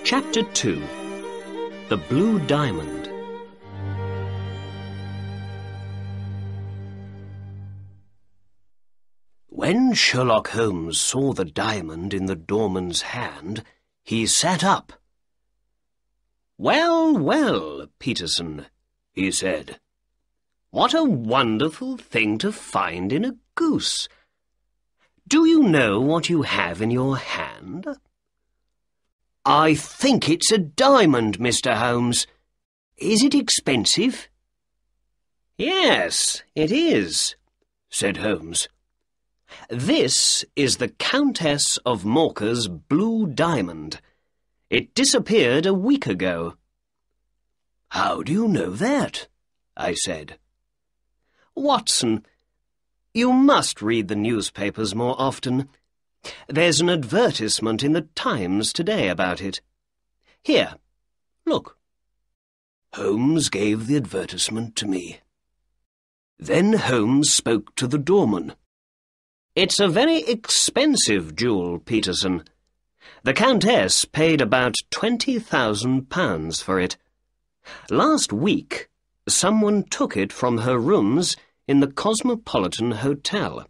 Chapter 2. The Blue Diamond. When Sherlock Holmes saw the diamond in the doorman's hand, he sat up. "Well, well, Peterson," he said. "What a wonderful thing to find in a goose. Do you know what you have in your hand?" "I think it's a diamond, Mr. Holmes. Is it expensive?" "Yes, it is," said Holmes. "This is the Countess of Morcar's blue diamond. It disappeared a week ago." "How do you know that?" I said. "Watson, you must read the newspapers more often. There's an advertisement in the Times today about it. Here, look." Holmes gave the advertisement to me. Then Holmes spoke to the doorman. "It's a very expensive jewel, Peterson. The Countess paid about £20,000 for it. Last week, someone took it from her rooms in the Cosmopolitan Hotel.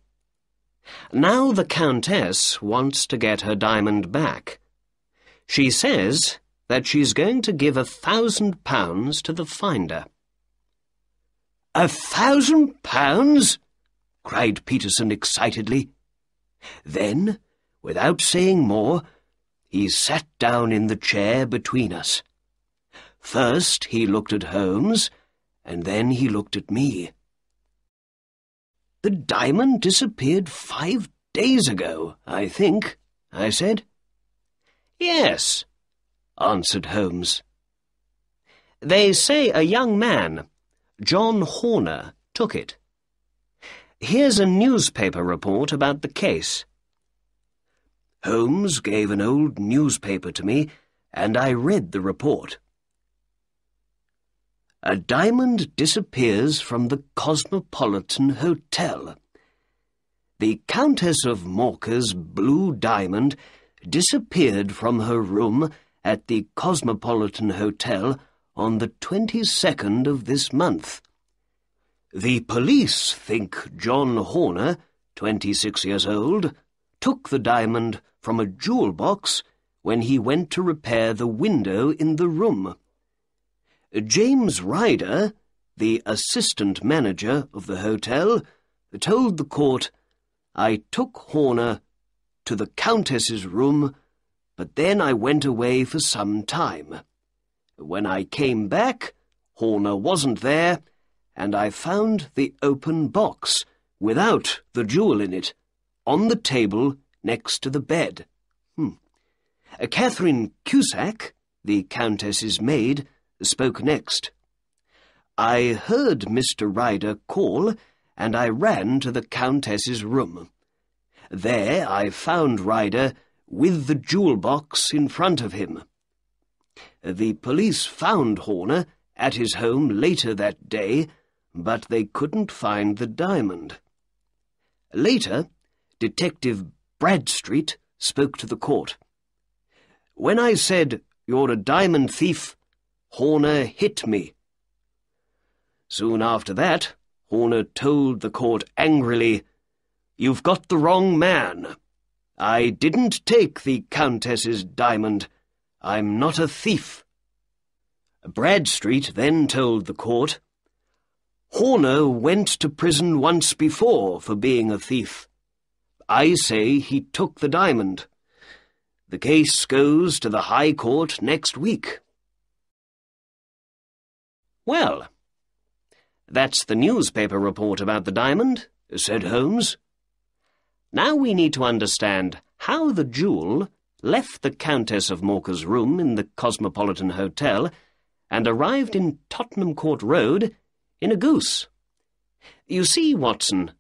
Now the Countess wants to get her diamond back. She says that she's going to give £1,000 to the finder." "£1,000?" cried Peterson excitedly. Then, without saying more, he sat down in the chair between us. First he looked at Holmes, and then he looked at me. "The diamond disappeared 5 days ago, I think," I said. "Yes," answered Holmes. "They say a young man, John Horner, took it. Here's a newspaper report about the case." Holmes gave an old newspaper to me, and I read the report. "A diamond disappears from the Cosmopolitan Hotel. The Countess of Morcar's blue diamond disappeared from her room at the Cosmopolitan Hotel on the 22nd of this month. The police think John Horner, 26 years old, took the diamond from a jewel box when he went to repair the window in the room. James Ryder, the assistant manager of the hotel, told the court, 'I took Horner to the Countess's room, but then I went away for some time. When I came back, Horner wasn't there, and I found the open box, without the jewel in it, on the table next to the bed.' Catherine Cusack, the Countess's maid, spoke next. 'I heard Mr. Ryder call, and I ran to the Countess's room. There I found Ryder with the jewel box in front of him. The police found Horner at his home later that day, but they couldn't find the diamond.' Later, Detective Bradstreet spoke to the court. 'When I said, "You're a diamond thief," Horner hit me.' Soon after that, Horner told the court angrily, 'You've got the wrong man. I didn't take the Countess's diamond. I'm not a thief.' Bradstreet then told the court, 'Horner went to prison once before for being a thief. I say he took the diamond. The case goes to the High Court next week.'" "Well, that's the newspaper report about the diamond," said Holmes. "Now we need to understand how the jewel left the Countess of Morcar's room in the Cosmopolitan Hotel and arrived in Tottenham Court Road in a goose. You see, Watson,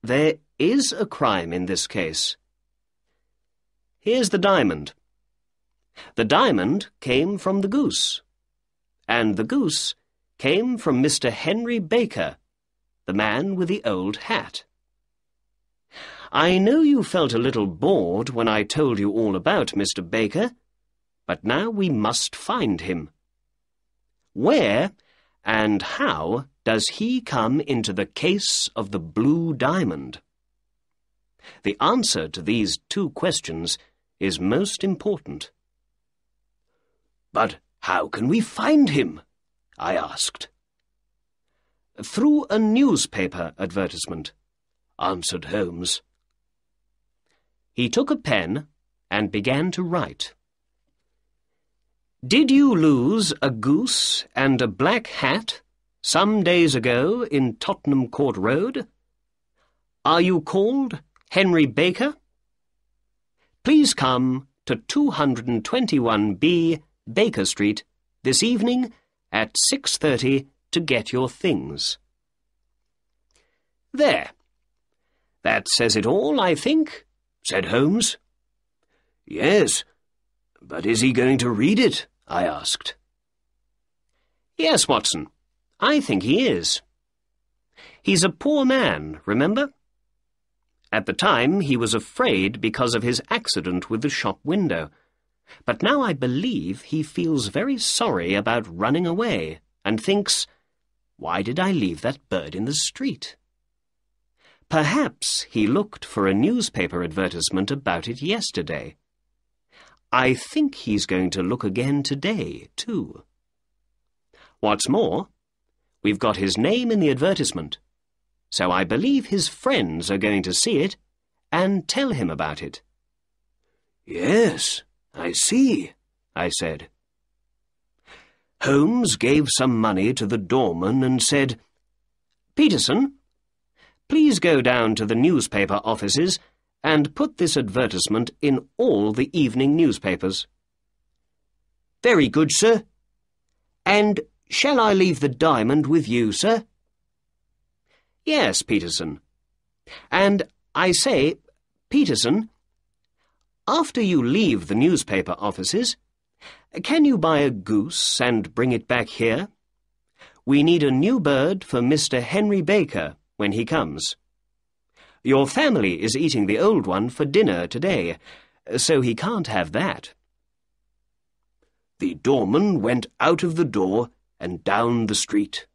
there is a crime in this case. Here's the diamond. The diamond came from the goose, and the goose came from Mr. Henry Baker, the man with the old hat. I know you felt a little bored when I told you all about Mr. Baker, but now we must find him. Where and how does he come into the case of the blue diamond? The answer to these two questions is most important. "But how can we find him?" I asked. "Through a newspaper advertisement," answered Holmes. He took a pen and began to write. "Did you lose a goose and a black hat some days ago in Tottenham Court Road? Are you called Henry Baker? Please come to 221B Baker Street this evening at 6:30 to get your things." "There. That says it all, I think," said Holmes. "Yes, but is he going to read it?" I asked. "Yes, Watson, I think he is. He's a poor man, remember? At the time he was afraid because of his accident with the shop window, but now I believe he feels very sorry about running away and thinks, 'Why did I leave that bird in the street?' Perhaps he looked for a newspaper advertisement about it yesterday. I think he's going to look again today, too. What's more, we've got his name in the advertisement, so I believe his friends are going to see it and tell him about it." "Yes, I see," I said. Holmes gave some money to the doorman and said, "Peterson, please go down to the newspaper offices and put this advertisement in all the evening newspapers." "Very good, sir. And shall I leave the diamond with you, sir?" "Yes, Peterson. And I say, Peterson, after you leave the newspaper offices, can you buy a goose and bring it back here? We need a new bird for Mr. Henry Baker when he comes. Your family is eating the old one for dinner today, so he can't have that." The doorman went out of the door and down the street.